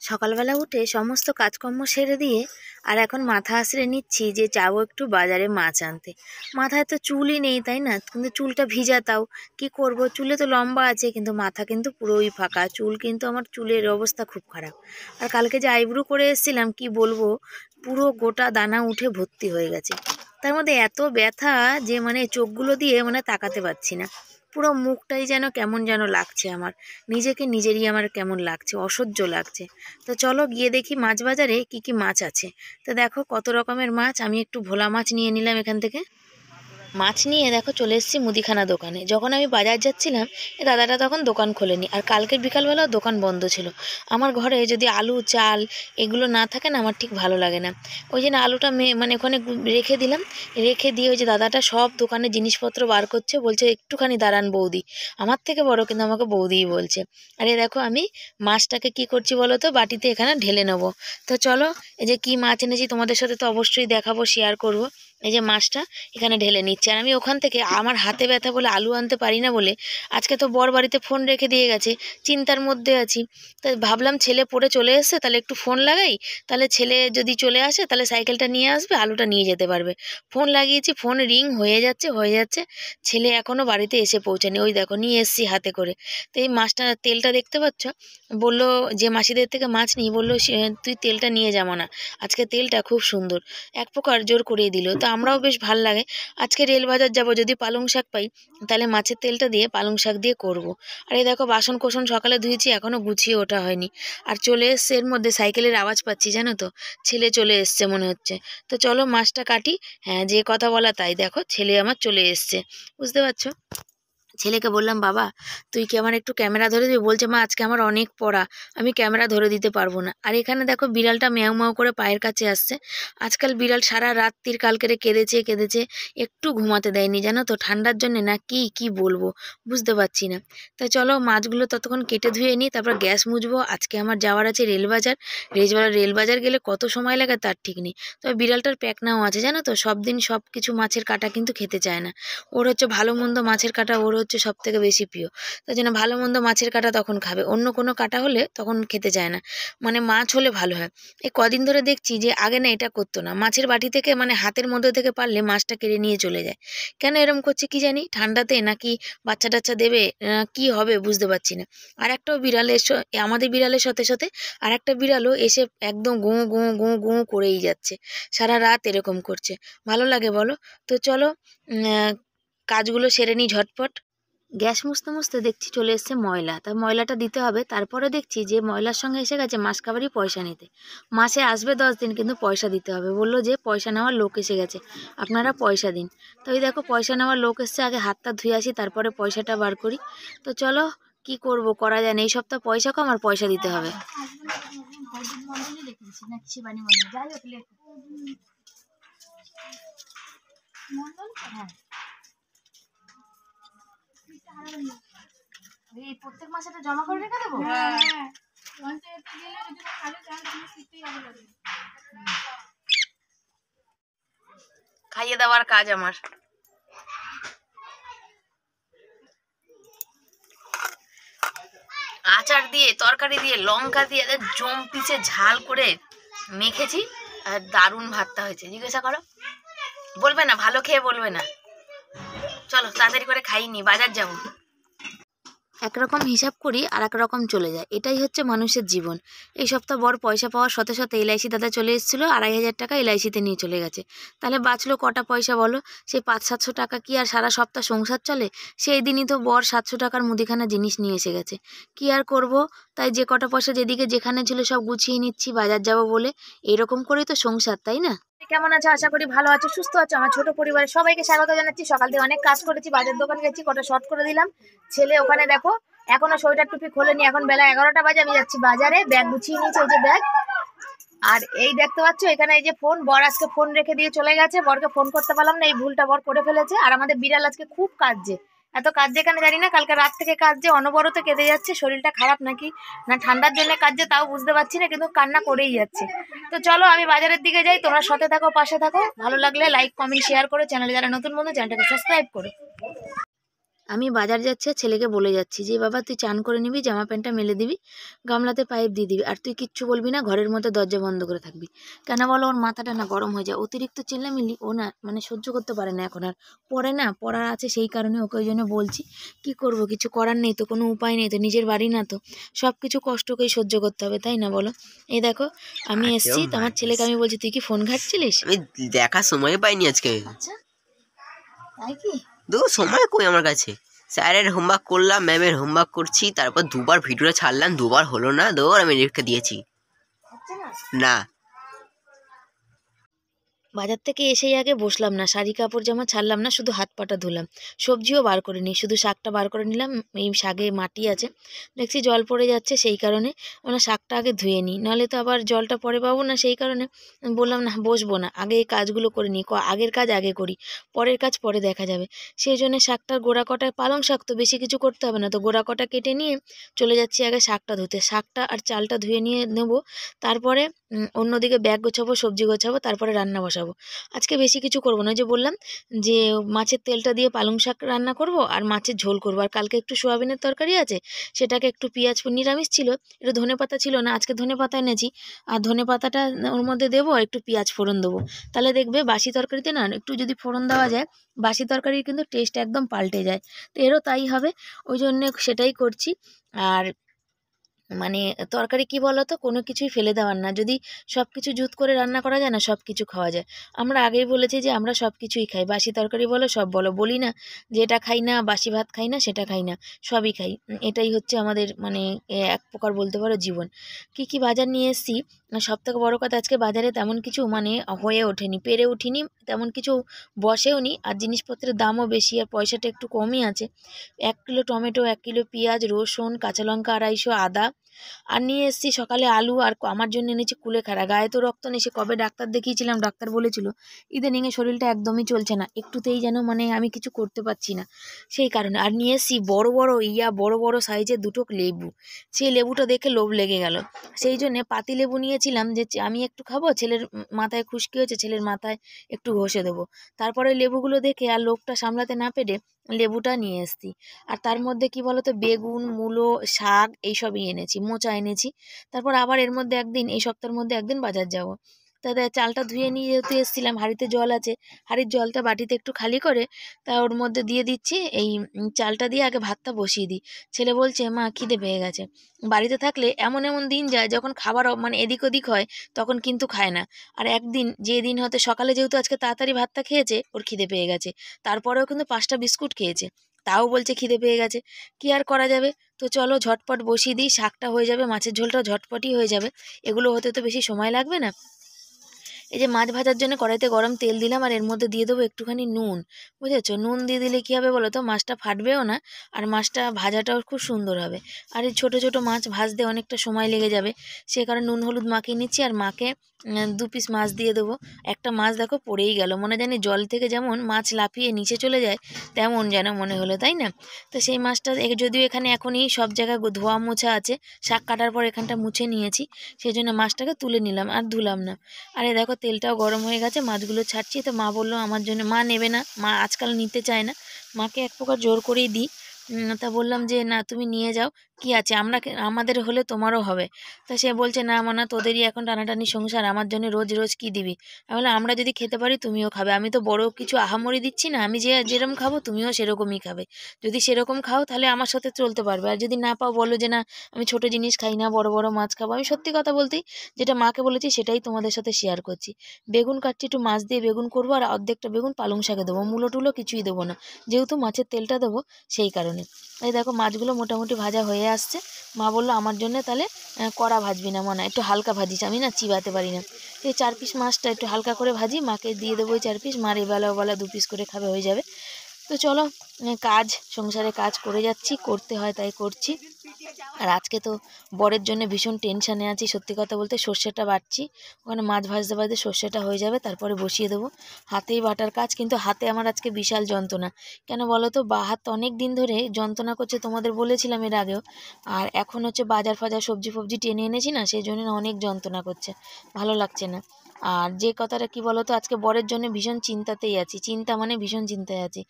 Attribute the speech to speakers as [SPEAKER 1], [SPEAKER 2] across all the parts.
[SPEAKER 1] সকালবেলা উঠে সমস্ত কাজকর্ম সেরে দিয়ে আর এখন মাথা আঁচড়ে নিচ্ছি যে যাবো একটু বাজারে মাছ আনতে। মাথায় তো চুলই নেই, তাই না? কিন্তু চুলটা ভিজা, তাও কি করব, চুলে তো লম্বা আছে কিন্তু মাথা কিন্তু পুরোই ফাঁকা। চুল কিন্তু আমার চুলের অবস্থা খুব খারাপ। আর কালকে যে আইব্রু করে এসেছিলাম কি বলবো, পুরো গোটা দানা উঠে ভর্তি হয়ে গেছে। তার মধ্যে এত ব্যথা যে মানে চোখগুলো দিয়ে মানে তাকাতে পারছি না। পুরো মুখটাই যেন কেমন যেন লাগছে আমার, নিজেকে নিজেরই আমার কেমন লাগছে, অসহ্য লাগছে। তো চলো গিয়ে দেখি মাছ বাজারে কি কি মাছ আছে। তো দেখো কত রকমের মাছ, আমি একটু ভোলা মাছ নিয়ে নিলাম এখান থেকে। মাছ নিয়ে দেখো চলে এসেছি মুদিখানা দোকানে। যখন আমি বাজার যাচ্ছিলাম এ দাদাটা তখন দোকান খোলেনি, আর কালকের বিকালবেলাও দোকান বন্ধ ছিল। আমার ঘরে যদি আলু চাল এগুলো না থাকে না আমার ঠিক ভালো লাগে না। ওই জন্য আলুটা মানে ওখানে রেখে দিলাম। রেখে দিয়ে ওই যে দাদাটা সব দোকানের জিনিসপত্র বার করছে, বলছে একটুখানি দাঁড়ান বৌদি। আমার থেকে বড় কিন্তু আমাকে বৌদিই বলছে। আর এ দেখো আমি মাছটাকে কি করছি বলো তো, বাটিতে এখানে ঢেলে নেবো। তো চলো এই যে কি মাছ এনেছি তোমাদের সাথে তো অবশ্যই দেখাবো, শেয়ার করব। এই যে মাছটা এখানে ঢেলে নিচ্ছে। আর আমি ওখান থেকে আমার হাতে ব্যথা বলে আলু আনতে পারি না বলে আজকে তো বর বাড়িতে ফোন রেখে দিয়ে গেছে, চিন্তার মধ্যে আছি। তাই ভাবলাম ছেলে পড়ে চলে এসছে, তাহলে একটু ফোন লাগাই, তাহলে ছেলে যদি চলে আসে তাহলে সাইকেলটা নিয়ে আসবে, আলুটা নিয়ে যেতে পারবে। ফোন লাগিয়েছি, ফোন রিং হয়ে যাচ্ছে। ছেলে এখনও বাড়িতে এসে পৌঁছায়নি। ওই দেখো নিয়ে এসছি হাতে করে। তো এই মাছটা তেলটা দেখতে পাচ্ছ, বললো যে মাসিদের থেকে মাছ নিই, বললো তুই তেলটা নিয়ে যাবো না, আজকে তেলটা খুব সুন্দর। এক প্রকার জোর করিয়ে দিল। তো আমরাও বেশ ভাল লাগে। আজকে রেল বাজার যাব, যদি পালং শাক পাই তাহলে মাছের তেলটা দিয়ে পালং শাক দিয়ে করব। আর এই দেখো বাসন কোসন সকালে ধুয়েছি, এখনও গুছিয়ে ওঠা হয়নি। আর চলে এসছে, এর মধ্যে সাইকেলের আওয়াজ পাচ্ছি জানো তো, ছেলে চলে এসছে মনে হচ্ছে। তো চলো মাছটা কাটি। হ্যাঁ, যে কথা বলা তাই, দেখো ছেলে আমার চলে এসছে, বুঝতে পারছো। ছেলেকে বললাম বাবা তুই কি আমার একটু ক্যামেরা ধরে দিবি, বলছে মা আজকে আমার অনেক পড়া, আমি ক্যামেরা ধরে দিতে পারবো না। আর এখানে দেখো বিড়ালটা ম্যাও ম্যাও করে পায়ের কাছে আসছে। আজকাল বিড়াল সারা রাত্রির কালকেরে কেঁদেছে, একটু ঘুমাতে দেয়নি জানো তো, ঠান্ডার জন্যে না কি কি বলবো বুঝতে পারছি না। তাই চলো মাছগুলো ততক্ষণ কেটে ধুয়ে নিই, তারপর গ্যাস মুছবো। আজকে আমার যাওয়ার আছে রেলবাজার। রেলবাজার গেলে কত সময় লাগে তার ঠিক নেই। তবে বিড়ালটার প্যাকনাও আছে জানো তো, সব দিন সব কিছু মাছের কাটা কিন্তু খেতে চায় না। ওর হচ্ছে ভালো মন্দ মাছের কাটা ওর হচ্ছে সব থেকে বেশি প্রিয়। তাই জন্য ভালো মন্দ মাছের কাটা তখন খাবে, অন্য কোনো কাটা হলে তখন খেতে চায় না। মানে মাছ হলে ভালো হয়। এই কদিন ধরে দেখছি যে আগে না এটা করতো না, মাছের বাটি থেকে মানে হাতের মধ্যে থেকে পারলে মাছটা কেড়ে নিয়ে চলে যায়। কেন এরম করছে কি জানি, ঠান্ডাতে নাকি বাচ্চা টাচ্চা দেবে কি হবে বুঝতে পারছি না। আর একটাও বিড়ালের আমাদের বিড়ালের সাথে আর একটা বিড়ালও এসে একদম গোঁ গোঁ গোঁ গোঁ করেই যাচ্ছে, সারা রাত এরকম করছে। ভালো লাগে বলো? তো চলো কাজগুলো সেরে নিই ঝটপট। গ্যাস মুছতে মুছতে দেখছি চলে এসছে ময়লা, তা ময়লাটা দিতে হবে। তারপরে দেখছি যে ময়লার সঙ্গে এসে গেছে মাস কাবারই পয়সা নিতে। মাসে আসবে 10 দিন, কিন্তু পয়সা দিতে হবে। বললো যে পয়সা নেওয়ার লোক এসে গেছে, আপনারা পয়সা দিন। তো ওই দেখো পয়সা নেওয়ার লোক এসছে, আগে হাতটা ধুয়ে আসি তারপরে পয়সাটা বার করি। তো চলো কি করব, করা যায় না, এই সপ্তাহ পয়সা কম আর পয়সা দিতে হবে। এই প্রত্যেক মাসে এটা জমা করে রেখে দেবো। খাইয়ে দেওয়ার কাজ আমার। আচার দিয়ে তরকারি দিয়ে লঙ্কা দিয়ে জম পিছে ঝাল করে মেখেছি, আর দারুণ ভাতটা হয়েছে। জিজ্ঞাসা করো, বলবে না ভালো খেয়ে বলবে না। চলো তাড়াতাড়ি করে খাইনি, বাজার যাবো। একরকম হিসাব করি আর এক রকম চলে যায়, এটাই হচ্ছে মানুষের জীবন। এই সপ্তাহ বড় পয়সা পাওয়ার সাথে এলআইসি দাদা চলে এসেছিলো, 2,500 টাকা এলআইসিতে নিয়ে চলে গেছে। তাহলে বাঁচলো কটা পয়সা বলো? সেই 500-700 টাকা কি আর সারা সপ্তাহ সংসার চলে? সেই দিনই তো বর 700 টাকার মুদিখানা জিনিস নিয়ে এসে গেছে। কি আর করব, তাই যে কটা পয়সা যেদিকে যেখানে ছিল সব গুছিয়ে নিচ্ছি বাজার যাব বলে। এরকম করেই তো সংসার, তাই না? কেমন আছো? আশা করি ভালো আছো, সুস্থ আছো। আমার ছোট পরিবারের সবাইকে স্বাগত জানাচ্ছি। সকাল থেকে অনেক কাজ করেছি, বাজার দোকান গেছি, কটা শর্ট করে দিলাম। ছেলে ওখানে দেখো এখনো সোয়েটার টুপি খোলেনি, এখন বেলা 11টা বাজে। আমি যাচ্ছি বাজারে, ব্যাগ গুছিয়ে নিয়েছি, এই যে ব্যাগ। আর এই দেখতে পাচ্ছ এখানে এই যে ফোন, বর আজকে ফোন রেখে দিয়ে চলে গেছে, বরকে ফোন করতে পারলাম না, এই ভুলটা বর করে ফেলেছে। আর আমাদের বিড়াল আজকে খুব কাঁদছে, এত কাঁদছে কেন জানি না, কালকে রাত থেকে কাঁদছে, অনবরত কেঁদে যাচ্ছে। শরীরটা খারাপ নাকি না ঠান্ডার জন্য কাঁদছে তাও বুঝতে পারছি না, কিন্তু কান্না করেই যাচ্ছে। তো চলো আমি বাজারের দিকে যাই, তোমরা সাথে থাকো, পাশে থাকো। ভালো লাগলে লাইক কমেন্ট শেয়ার করো, চ্যানেলে যারা নতুন বন্ধু চ্যানেলটাকে সাবস্ক্রাইব করো। আমি বাজার যাচ্ছি আর ছেলেকে বলে যাচ্ছি যে বাবা তুই চান করে নিবি, জামা প্যান্টটা মেলে দিবি, গামলাতে পাইপ দিয়ে দিবি, আর তুই কিচ্ছু বলবি না, ঘরের মধ্যে দরজা বন্ধ করে থাকবি। কেন বলো, ওর মাথাটা না গরম হয়ে যায়, অতিরিক্ত চেল্লামিল্লি ও না মানে সহ্য করতে পারে না এখন আর। পরে না পড়ার আছে, সেই কারণে ওকে ওই জন্য বলছি। কি করব, কিছু করার নেই তো, কোনো উপায় নেই তো, নিজের বাড়ি না তো, সব কিছু কষ্টকেই সহ্য করতে হবে, তাই না বলো? এই দেখো আমি
[SPEAKER 2] তাকেও
[SPEAKER 1] এসছি, তো আমার ছেলেকে আমি বলছি তুই কি ফোন ঘাঁটছিলিস?
[SPEAKER 2] আমি দেখার সময় পাইনি আজকে।
[SPEAKER 1] আচ্ছা, তাই কি?
[SPEAKER 2] সময় কই আমার কাছে। স্যারের হোমওয়ার্ক করলাম, ম্যামের হোমওয়ার্ক করছি, তারপর দুবার ভিডিওটা ছাড়লাম, দুবার হলো না, আমি রেখে দিয়েছি। না।
[SPEAKER 1] বাজার থেকে এসেই আগে বসলাম না, শাড়ি কাপড় জামা ছাড়লাম না, শুধু হাত পাটা ধুলাম, সবজিও বার করে নিই, শুধু শাকটা বার করে নিলাম। এই শাকে মাটি আছে, দেখছি জল পড়ে যাচ্ছে, সেই কারণে মানে শাকটা আগে ধুয়ে নিই, নাহলে তো আবার জলটা পরে পাবো না, সেই কারণে বললাম না বসবো না, আগে এই কাজগুলো করে নিই, আগের কাজ আগে করি, পরের কাজ পরে দেখা যাবে। সেই জন্য শাকটার গোড়া কটায়, পালং শাক তো বেশি কিছু করতে হবে না, তো গোড়া কটা কেটে নিয়ে চলে যাচ্ছি আগে শাকটা ধুতে, শাকটা আর চালটা ধুয়ে নিয়ে নেবো, তারপরে অন্যদিকে ব্যাগ গোছাবো, সবজি গোছাবো, তারপরে রান্না বসাবো। আজকে বেশি কিছু করবো না, ওই যে বললাম যে মাছের তেলটা দিয়ে পালং শাক রান্না করব আর মাছের ঝোল করবো, আর কালকে একটু সোয়াবিনের তরকারি আছে, সেটাকে একটু পেঁয়াজ, নিরামিষ ছিল, একটু ধনেপাতা ছিল না, আজকে ধনেপাতা এনেছি, আর ধনেপাতাটা ওর মধ্যে দেবো আর একটু পেঁয়াজ ফোড়ন দেবো, তাহলে দেখবে বাসি তরকারিতে না একটু যদি ফোড়ন দেওয়া যায়, বাসি তরকারির কিন্তু টেস্ট একদম পাল্টে যায়, তো এরও তাই হবে, ওই জন্য সেটাই করছি। আর মানে তরকারি কি বলতো, কোনো কিছুই ফেলে দেওয়ার না, যদি সব কিছু জুত করে রান্না করা যায় না, সব কিছু খাওয়া যায়। আমরা আগেই বলেছি যে আমরা সব কিছুই খাই, বাসি তরকারি বলো, সব বলো, বলি না যে এটা খাই না, বাসি ভাত খাই না, সেটা খাই না, সবই খাই। এটাই হচ্ছে আমাদের মানে এক প্রকার বলতে পারো জীবন। কি কি বাজার নিয়ে এসেছি, সব থেকে বড়ো কথা, আজকে বাজারে তেমন কিছু মানে হয়ে ওঠেনি, পেরে উঠিনি, তেমন কিছু বসেও নি, আর জিনিসপত্রের দামও বেশি, আর পয়সাটা একটু কমই আছে। 1 কিলো টমেটো, 1 কিলো পেঁয়াজ, রসুন, কাঁচা লঙ্কা 250, আদা, আর নিয়ে এসেছি সকালে আলু, আর আমার জন্য এনেছি কুলেখাড়া, গায়ে তো রক্ত নেই, সে কবে ডাক্তার দেখিয়েছিলাম, ডাক্তার বলেছিল ইদানিংয়ে শরীরটা একদমই চলছে না, একটুতেই যেন মানে আমি কিছু করতে পারছি না, সেই কারণে। আর নিয়ে এসেছি বড় বড় বড় বড় সাইজের 2টো লেবু, সেই লেবুটা দেখে লোভ লেগে গেল, সেই জন্যে পাতি লেবু নিয়েছিলাম, যে আমি একটু খাবো, ছেলের মাথায় খুশকি হয়েছে, ছেলের মাথায় একটু ঘষে দেবো, তারপরে লেবুগুলো দেখে আর লোভটা সামলাতে না পেরে লেবুটা নিয়ে এসেছি। আর তার মধ্যে কি বলতো, বেগুন, মূলো, শাক এইসবই এনেছি, মোচা এনেছি। তারপর আবার এর মধ্যে একদিন, এই সপ্তাহের মধ্যে একদিন বাজার যাব। তাতে চালটা ধুয়ে নিয়ে যেহেতু এসেছিলাম, হাঁড়িতে জল আছে, হাঁড়ির জলটা বাটিতে একটু খালি করে তা ওর মধ্যে দিয়ে দিচ্ছি, এই চালটা দিয়ে আগে ভাতটা বসিয়ে দিই। ছেলে বলছে মা খিদে পেয়ে গেছে। বাড়িতে থাকলে এমন এমন দিন যায় যখন খাবার মানে এদিক ওদিক হয়, তখন কিন্তু খায় না। আর একদিন যে দিন হয়তো সকালে, যেহেতু আজকে তাড়াতাড়ি ভাতটা খেয়েছে, ওর খিদে পেয়ে গেছে, তারপরেও কিন্তু 5টা বিস্কুট খেয়েছে, তাও বলছে খিদে পেয়ে গেছে। কি আর করা যাবে, তো চলো ঝটপট বসিয়ে দিই, শাকটা হয়ে যাবে, মাছের ঝোলটাও ঝটপটই হয়ে যাবে, এগুলো হতে তো বেশি সময় লাগবে না। এই যে মাছ ভাজার জন্য কড়াইতে গরম তেল দিলাম, আর এর মধ্যে দিয়ে দেবো একটুখানি নুন, বুঝেছো? নুন দিয়ে দিলে কী হবে বলো তো, মাছটা ফাটবেও না, আর মাছটা ভাজাটাও খুব সুন্দর হবে। আর এই ছোটো ছোটো মাছ ভাজতে অনেকটা সময় লেগে যাবে, সে কারণে নুন হলুদ মাখিয়ে নিচ্ছি, আর মাকে 2 পিস মাছ দিয়ে দেবো। একটা মাছ দেখো পড়েই গেল, মনে জানি জল থেকে যেমন মাছ লাফিয়ে নিচে চলে যায়, তেমন যেন মনে হলো, তাই না? তো সেই মাছটা যদিও এখানে এখনই সব জায়গায় ধোয়া মোছা আছে, শাক কাটার পর এখানটা মুছে নিয়েছি, সেই জন্য মাছটাকে তুলে নিলাম আর ধুলাম না। আরে দেখো তেলটাও গরম হয়ে গেছে, মাছগুলো ছাড়ছি, তো মা বললো আমার জন্য, মা নেবে না, মা আজকাল নিতে চায় না, মাকে এক প্রকার জোর করেই দিই। তা বললাম যে না তুমি নিয়ে যাও, কি আছে, আমাদের হলে তোমারও হবে। তা সে বলছে না মানা, তোদেরই এখন টানাটানি সংসার, আমার জন্য রোজ রোজ কি দিবি? আমি বললাম আমরা যদি খেতে পারি তুমিও খাবে, আমি তো বড় কিছু আহামরি দিচ্ছি না, আমি যেরকম খাবো তুমিও সেরকমই খাবে, যদি সেরকম খাও তাহলে আমার সাথে চলতে পারবে, আর যদি না পাও বলো যে না আমি ছোট জিনিস খাই না, বড় বড় মাছ খাবো। আমি সত্যি কথা বলতেই যেটা মাকে বলেছি সেটাই তোমাদের সাথে শেয়ার করছি। বেগুন কাটছি, একটু মাছ দিয়ে বেগুন করবো, আর অর্ধেকটা বেগুন পালং শাকে দেবো, মূলো টুলো কিছুই দেবো না, যেহেতু মাছের তেলটা দেবো সেই কারণে। এই দেখো মাছগুলো মোটামুটি ভাজা হয়ে আসছে, মা বললো আমার জন্য তাহলে কড়া ভাজবি না মনে, একটু হালকা ভাজিস, আমি না চিবাতে পারি না, এই 4 পিস মাছটা একটু হালকা করে ভাজি, মাকে দিয়ে দেবো ওই 4 পিস, মার এবেলা ওবেলা 2 পিস করে খাবে, হয়ে যাবে। তো চলো কাজ, সংসারে কাজ করে যাচ্ছি, করতে হয় তাই করছি। আর আজকে তো বরের জন্য ভীষণ টেনশানে আছি, সত্যি কথা বলতে সর্ষেটা বাটছি, ওখানে মাছ ভাজতে ভাজতে সর্ষেটা হয়ে যাবে, তারপরে বসিয়ে দেবো। হাতেই বাটার কাজ, কিন্তু হাতে আমার আজকে বিশাল যন্ত্রণা, কেন বলো তো, বা হাত অনেক দিন ধরে যন্ত্রণা করছে, তোমাদের বলেছিলাম এর আগেও, আর এখন হচ্ছে বাজার ফাজার সবজি ফবজি টেনে এনেছি না, সেই জন্য অনেক যন্ত্রণা করছে, ভালো লাগছে না। আর যে কথাটা কি বলতো, আজকে বরের জন্য ভীষণ চিন্তাতেই আছি, চিন্তা মানে ভীষণ চিন্তায় আছি।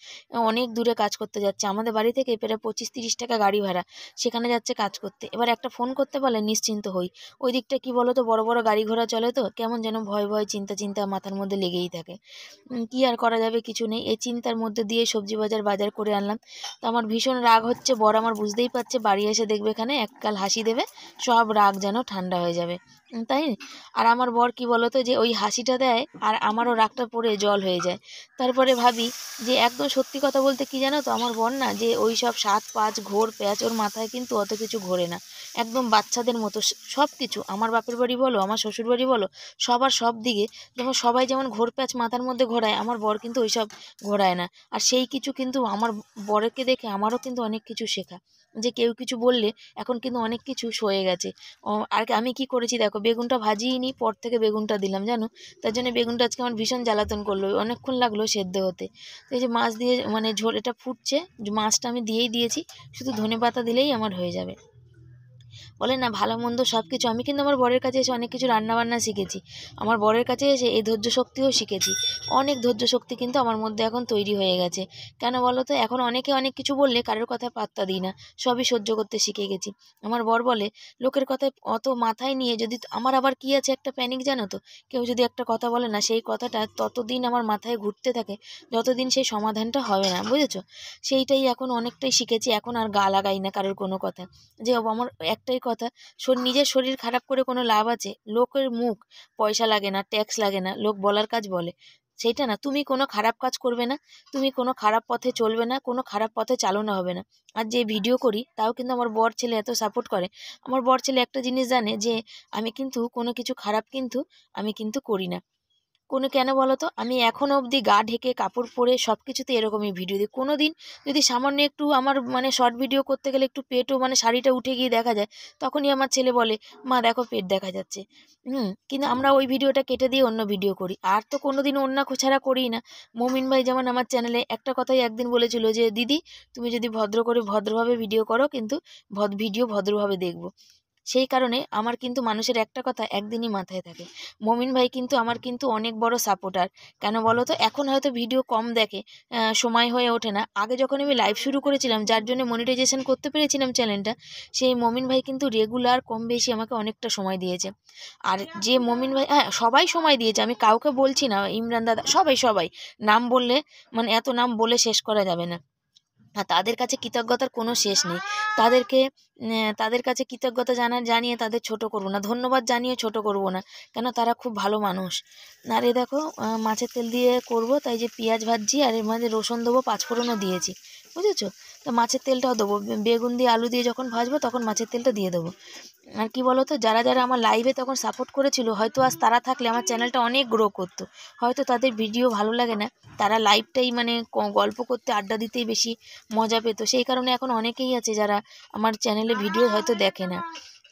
[SPEAKER 1] অনেক দূরে কাজ করতে যাচ্ছে, আমাদের বাড়ি থেকে প্রায় 25-30 টাকা গাড়ি ভাড়া, সেখানে যাচ্ছে কাজ করতে। এবার একটা ফোন করতে পারলে নিশ্চিন্ত হই। ওই দিকটা কি বলতো, বড় বড় গাড়ি ঘোড়া চলে তো কেমন যেন ভয় ভয় চিন্তা চিন্তা মাথার মধ্যে লেগেই থাকে। কি আর করা যাবে, কিছু নেই। এই চিন্তার মধ্যে দিয়ে সবজি বাজার করে আনলাম। তো আমার ভীষণ রাগ হচ্ছে, বর আমার বুঝতেই পারছে, বাড়ি এসে দেখবে এখানে একগাল হাসি দেবে, সব রাগ যেন ঠান্ডা হয়ে যাবে, তাই। আর আমার বর কি বলতো, যে ওই হাসিটা দেয় আর আমারও রাগটা পড়ে জল হয়ে যায়। তারপরে ভাবি যে একদম সত্যি কথা বলতে কি জানো তো, আমার বর না যে ওই সব 7-5 ঘোর প্যাঁচ, ওর মাথায় কিন্তু অত কিছু ঘোরে না। একদম বাচ্চাদের মতো সব কিছু, আমার বাপের বাড়ি বলো, আমার শ্বশুর বাড়ি বলো, সবার সব দিকে যেমন সবাই যেমন ঘোর প্যাঁচ মাথার মধ্যে ঘোরায়, আমার বর কিন্তু ওইসব ঘোরায় না। আর সেই কিছু কিন্তু আমার বরকে দেখে আমারও কিন্তু অনেক কিছু শেখা, যে কেউ কিছু বললে এখন কিন্তু অনেক কিছু সয়ে গেছে। আর আমি কি করেছি দেখো, বেগুনটা ভাজিই নি, পর থেকে বেগুনটা দিলাম জানো। তার জন্য বেগুনটা আজকে আমার ভীষণ জ্বালাতন করলো, অনেকক্ষণ লাগলো সেদ্ধ হতে। তো এই যে মাছ দিয়ে মানে ঝোল, এটা ফুটছে, মাছটা আমি দিয়েই দিয়েছি, শুধু ধনেপাতা দিলেই আমার হয়ে যাবে। বলে না ভালো মন্দ সব কিছু, আমি কিন্তু আমার বরের কাছে এসে অনেক কিছু রান্নাবান্না শিখেছি। আমার বরের কাছে এসে এই ধৈর্য শক্তিও শিখেছি। অনেক ধৈর্য শক্তি কিন্তু আমার মধ্যে এখন তৈরি হয়ে গেছে। কেন বলো তো, এখন অনেকে অনেক কিছু বললে কারোর কথায় পাত্তা দিই না, সবই সহ্য করতে শিখে গেছি। আমার বর বলে লোকের কথায় অত মাথায় নিয়ে যদি, আমার আবার কি আছে একটা প্যানিক জানো তো, কেউ যদি একটা কথা বলে না, সেই কথাটা ততদিন আমার মাথায় ঘুরতে থাকে যতদিন সেই সমাধানটা হবে না, বুঝেছো। সেইটাই এখন অনেকটাই শিখেছি, এখন আর গা লাগাই না কারোর কোনো কথা। যে আমার একটাই কথা, নিজের শরীর খারাপ করে কোনো লাভ আছে? লোকের মুখ, পয়সা লাগে না, ট্যাক্স লাগে না, লোক বলার কাজ বলে, সেইটা না। তুমি কোনো খারাপ কাজ করবে না, তুমি কোনো খারাপ পথে চলবে না, কোনো খারাপ পথে চালানো হবে না। আর যে ভিডিও করি তাও কিন্তু আমার বর ছেলে এত সাপোর্ট করে। আমার বর ছেলে একটা জিনিস জানে, যে আমি কিন্তু কোনো কিছু খারাপ কিন্তু আমি কিন্তু করি না। কোনো, কেন বলো তো, আমি এখনও অবধি গা ঢেকে কাপড় পরে সব কিছুতে এরকমই ভিডিও দিই। কোনো দিন যদি সামান্য একটু আমার মানে শর্ট ভিডিও করতে গেলে একটু পেটও মানে শাড়িটা উঠে গিয়ে দেখা যায়, তখনই আমার ছেলে বলে মা দেখো পেট দেখা যাচ্ছে। কিন্তু আমরা ওই ভিডিওটা কেটে দিয়ে অন্য ভিডিও করি, আর তো কোনো দিন অন্য ছাড়া করিই না। মমিন ভাই যেমন আমার চ্যানেলে একটা কথাই একদিন বলেছিল, যে দিদি তুমি যদি ভদ্র করে ভদ্রভাবে ভিডিও করো, কিন্তু ভিডিও ভদ্রভাবে দেখবো। সেই কারণে আমার কিন্তু মানুষের একটা কথা একদিনই মাথায় থাকে। মমিন ভাই কিন্তু আমার কিন্তু অনেক বড় সাপোর্টার। কেন বলো তো, এখন হয়তো ভিডিও কম দেখে, সময় হয়ে ওঠে না। আগে যখন আমি লাইভ শুরু করেছিলাম, যার জন্য মনিটাইজেশন করতে পেরেছিলাম চ্যানেলটা, সেই মমিন ভাই কিন্তু রেগুলার কম বেশি আমাকে অনেকটা সময় দিয়েছে। আর যে মমিন ভাই, হ্যাঁ সবাই সময় দিয়েছে, আমি কাউকে বলছি না, ইমরান দাদা সবাই সবাই, নাম বললে মানে এত নাম বলে শেষ করা যাবে না। আর তাদের কাছে কৃতজ্ঞতার কোনো শেষ নেই। তাদেরকে তাদের কাছে কৃতজ্ঞতা জানিয়ে তাদের ছোট করব না, ধন্যবাদ জানিয়ে ছোট করব না, কেন তারা খুব ভালো মানুষ। আর এ দেখো মাছের তেল দিয়ে করব, তাই যে পেঁয়াজ ভাজছি, আর এর মধ্যে রসুন দেবো, পাঁচফোড়নও দিয়েছি, বুঝেছো। তো মাছের তেলটাও দেবো, বেগুন দিয়ে আলু দিয়ে যখন ভাজবো তখন মাছের তেলটা দিয়ে দেবো। আর কি বলো তো, যারা যারা আমার লাইভে তখন সাপোর্ট করেছিল, হয়তো আজ তারা থাকলে আমার চ্যানেলটা অনেক গ্রো করতো। হয়তো তাদের ভিডিও ভালো লাগে না, তারা লাইভটাই মানে গল্প করতে আড্ডা দিতেই বেশি মজা পেতো। সেই কারণে এখন অনেকেই আছে যারা আমার চ্যানেলে ভিডিও হয়তো দেখে না,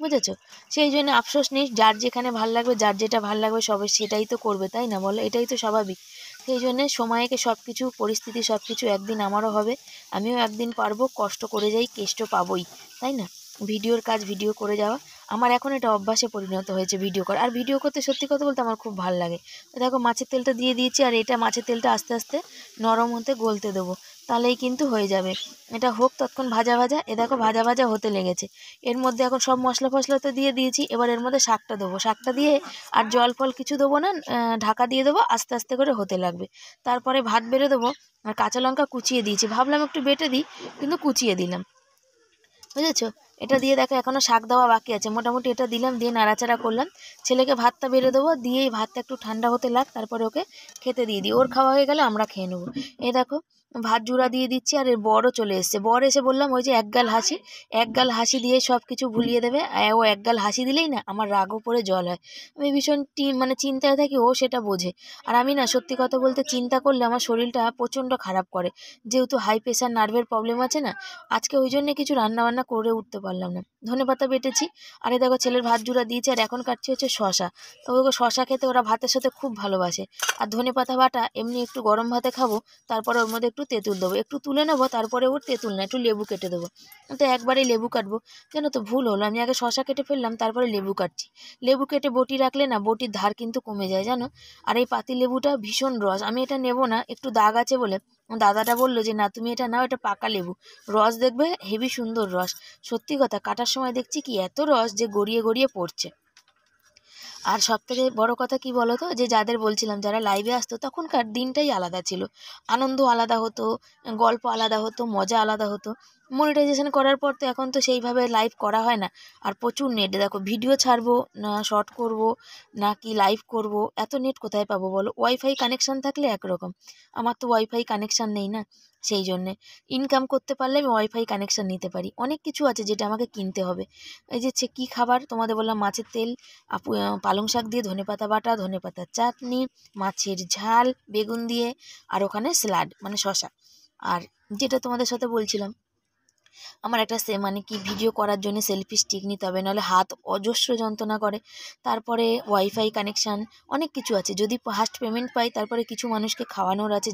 [SPEAKER 1] বুঝেছো। সেই জন্য আফসোস নেই, যার যেখানে ভাল লাগবে, যার যেটা ভাল লাগবে সবাই সেটাই তো করবে, তাই না বলো, এটাই তো স্বাভাবিক। সেই জন্যে সময়কে সব কিছু, পরিস্থিতি সব কিছু, একদিন আমারও হবে, আমিও একদিন পারবো, কষ্ট করে যাই কেষ্ট পাবোই, তাই না। ভিডিওর কাজ ভিডিও করে যাওয়া, আমার এখন এটা অভ্যাসে পরিণত হয়েছে ভিডিও করা। আর ভিডিও করতে সত্যি কথা বলতে আমার খুব ভালো লাগে। দেখো মাছের তেলটা দিয়ে দিয়েছি, আর এটা মাছের তেলটা আস্তে আস্তে নরম হতে গলতে দেবো, তাহলেই কিন্তু হয়ে যাবে। এটা হোক তৎক্ষণ ভাজা ভাজা, এ দেখো ভাজা ভাজা হতে লেগেছে। এর মধ্যে এখন সব মশলা ফসলা তো দিয়ে দিয়েছি, এবার এর মধ্যে শাকটা দেবো, শাকটা দিয়ে আর জল ফল কিছু দেবো না, ঢাকা দিয়ে দেবো, আস্তে আস্তে করে হতে লাগবে। তারপরে ভাত বেড়ে দেবো, আর কাঁচা লঙ্কা কুচিয়ে দিয়েছি, ভাবলাম একটু বেটে দিই, কিন্তু কুচিয়ে দিলাম, বুঝেছো। এটা দিয়ে দেখো এখনো শাক দেওয়া বাকি আছে, মোটামুটি এটা দিলাম, দিয়ে নাড়াচাড়া করলাম। ছেলেকে ভাতটা বেড়ে দেবো, দিয়ে ভাতটা একটু ঠান্ডা হতে লাগ, তারপরে ওকে খেতে দিয়ে দিই, ওর খাওয়া হয়ে গেলে আমরা খেয়ে নেবো। এই দেখো ভাত জুড়া দিয়ে দিচ্ছি, আর এর বড়ও চলে এসছে। বর এসে বললাম ওই যে এক গাল হাসি দিয়ে সব কিছু ভুলিয়ে দেবে। ও এক গাল হাসি দিলেই না আমার রাগও পড়ে জল হয়, আমি ভীষণ মানে চিন্তায় থাকি, ও সেটা বোঝে। আর আমি না সত্যি কথা বলতে চিন্তা করলে আমার শরীরটা প্রচণ্ড খারাপ করে, যেহেতু হাই প্রেশার নার্ভের প্রবলেম আছে না। আজকে ওই জন্য কিছু রান্নাবান্না করে উঠতে পারলাম না। ধনেপাতা বেটেছি, আর এই দেখো ছেলের ভাত জুড়া দিয়েছে, আর এখন কাটছি হচ্ছে শশা। তো ওকে শশা খেতে ওরা ভাতের সাথে খুব ভালোবাসে। আর ধনেপাতা বাটা এমনি একটু গরম ভাতে খাবো, তারপরে ওর মধ্যে একটু তেঁতুল দেবো, একটু তুলে নেবো, তারপরে ওর তেঁতুল না একটু লেবু কেটে দেবো। তো একবারেই লেবু কাটবো, জানো তো ভুল হলো, আমি আগে শশা কেটে ফেললাম, তারপরে লেবু কাটছি। লেবু কেটে বটি রাখলে না বটির ধার কিন্তু কমে যায় জানো। আর এই পাতি লেবুটা ভীষণ রস, আমি এটা নেবো না, একটু দাগ আছে বলে দাদাটা বললো যে না তুমি এটা নাও, এটা পাকা লেবু, রস দেখবে হেভি সুন্দর রস। সত্যি কথা, কাটার সময় দেখছি কি এত রস যে গড়িয়ে গড়িয়ে পড়ছে। আর সবথেকে বড় কথা কি বলো তো, যে যাদের বলছিলাম যারা লাইভে আসতো তখনকার দিনটাই আলাদা ছিল, আনন্দ আলাদা হতো, গল্প আলাদা হতো, মজা আলাদা হতো। মনিটাইজেশন করার পর তো এখন তো সেইভাবে লাইভ করা হয় না। আর প্রচুর নেট, দেখো ভিডিও ছাড়বো না শর্ট করব না কি লাইভ করব, এত নেট কোথায় পাবো বলো। ওয়াইফাই কানেকশান থাকলে একরকম, আমার তো ওয়াইফাই কানেকশান নেই না, সেই জন্যে ইনকাম করতে পারলে আমি ওয়াইফাই কানেকশান নিতে পারি। অনেক কিছু আছে যেটা আমাকে কিনতে হবে। এই যে কী খাবার তোমাদের বললাম, মাছের তেল, পালং শাক দিয়ে ধনেপাতা বাটা, ধনেপাতার চাটনি, মাছের ঝাল বেগুন দিয়ে, আর ওখানে স্যালাড মানে শশা। আর যেটা তোমাদের সাথে বলছিলাম, আমার একটা মানে কি ভিডিও করার জন্য সেলফি স্টিক নিতে হবে, নাহলে হাত অজস্র যন্ত্রণা করে। তারপরে ওয়াইফাই কানেকশান, অনেক কিছু আছে। যদি ফার্স্ট পেমেন্ট পাই তারপরে কিছু মানুষকে খাওয়ানোর আছে,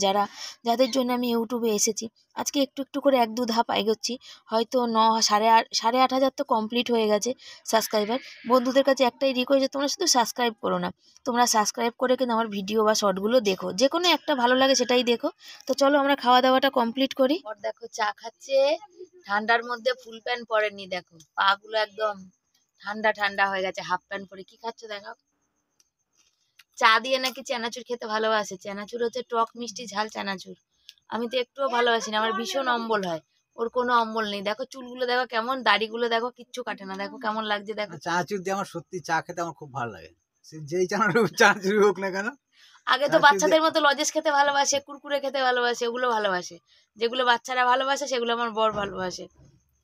[SPEAKER 1] যাদের জন্য আমি ইউটিউবে এসেছি। আজকে একটু একটু করে 1-2 ধাপ এগোচ্ছি, হয়তো 8,500 তো কমপ্লিট হয়ে গেছে সাবস্ক্রাইবার। বন্ধুদের কাছে একটাই রিকোয়েস্ট, তোমরা শুধু সাবস্ক্রাইব করো না, তোমরা সাবস্ক্রাইব করে কিন্তু আমার ভিডিও বা শর্টগুলো দেখো, যে কোনো একটা ভালো লাগে সেটাই দেখো। তো চলো আমরা খাওয়া দাওয়াটা কমপ্লিট করি। দেখো চা খাচ্ছে, ঠান্ডার মধ্যে ফুল প্যান্ট পরেনি, দেখো পা গুলো একদম ঠান্ডা ঠান্ডা হয়ে গেছে, হাফ প্যান্ট পরে। কি খাচ্ছ দেখাও। চা দিয়ে নাকি চানাচুর খেতে ভালোবাসে, চানাচুর হচ্ছে টক মিষ্টি ঝাল চানাচুর। আমি তো একটুও ভালোবাসি না, আমার ভীষণ অম্বল হয়। ওর কোনো অম্বল নেই, দেখো চুলগুলো দেখো কেমন, দাড়িগুলো দেখো কিচ্ছু কাটে না, দেখো কেমন লাগছে দেখো।
[SPEAKER 3] চানাচুর দিয়ে আমার সত্যি চা খেতে আমার খুব ভালো লাগে, সে যেই চানাচুর হোক না কেন।
[SPEAKER 1] আগে তো বাচ্চাদের মতো লজেস খেতে ভালোবাসে, কুরকুরে খেতে ভালোবাসে, ওগুলো ভালোবাসে। যেগুলো বাচ্চারা ভালোবাসে সেগুলো আমার বর ভালোবাসে।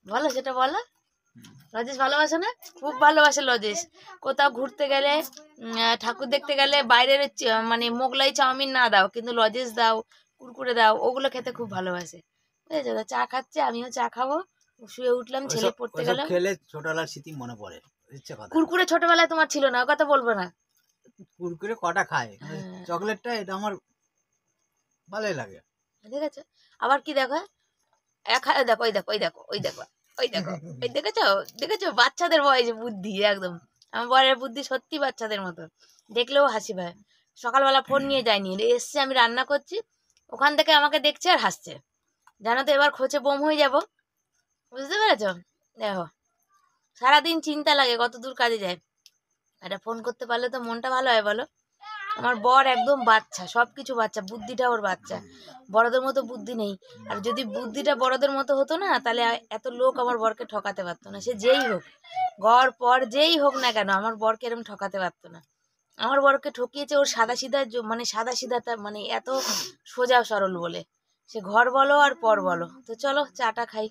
[SPEAKER 1] বলো সেটা বলো। লজেস ভালোবাসে না? খুব ভালোবাসে লজেস। কোথাও ঘুরতে গেলে, ঠাকুর দেখতে গেলে বাইরের মানে মোগলাই চাউমিন না দাও, কিন্তু লজেস দাও, কুরকুরে দাও, ওগুলো খেতে খুব ভালোবাসে। বুঝেছো? তো চা খাচ্ছে, আমিও চা খাবো। শুয়ে উঠলাম, ছেলে পড়তে গেলাম।
[SPEAKER 3] খেলে ছোটবেলার স্মৃতি মনে পড়ে, ইচ্ছে কথা।
[SPEAKER 1] কুরকুরে ছোটবেলায় তোমার ছিল না, ও কথা বলবো না।
[SPEAKER 3] কুরকুরে কটা খায়, চকলেটটা এটা আমার ভালোই লাগে।
[SPEAKER 1] ঠিক আছে। আবার কি দেখো, দেখো ওই দেখো ওই দেখো ওই দেখো ওই দেখো ওই দেখেছো, দেখেছো বাচ্চাদের বয়সে বুদ্ধি একদম। আমার বরের বুদ্ধি সত্যি বাচ্চাদের মতো, দেখলেও হাসি পায়। সকালবেলা ফোন নিয়ে যায়নি, এসছে আমি রান্না করছি, ওখান থেকে আমাকে দেখছে আর হাসছে। জানো তো এবার খোঁচে বোম হয়ে যাব, বুঝতে পেরেছো? দেখো সারাদিন চিন্তা লাগে কত দূর কাজে যায়, একটা ফোন করতে পারলে তো মনটা ভালো হয় বলো। আমার বর একদম বাচ্চা, সব কিছু বাচ্চা, বুদ্ধিটা ওর বাচ্চা, বড়দের মতো বুদ্ধি নেই। আর যদি বুদ্ধিটা বড়দের মতো হতো না, তাহলে এত লোক আমার বরকে ঠকাতে পারতো না। সে যেই হোক, ঘর পর যেই হোক না কেন, আমার বরকে এরকম ঠকাতে পারতো না। আমার বরকে ঠকিয়েছে ওর সাদা সিধা, মানে সাদা সিধাটা, মানে এত সোজা সরল বলে। সে ঘর বলো আর পর বলো। তো চলো চাটা খাই।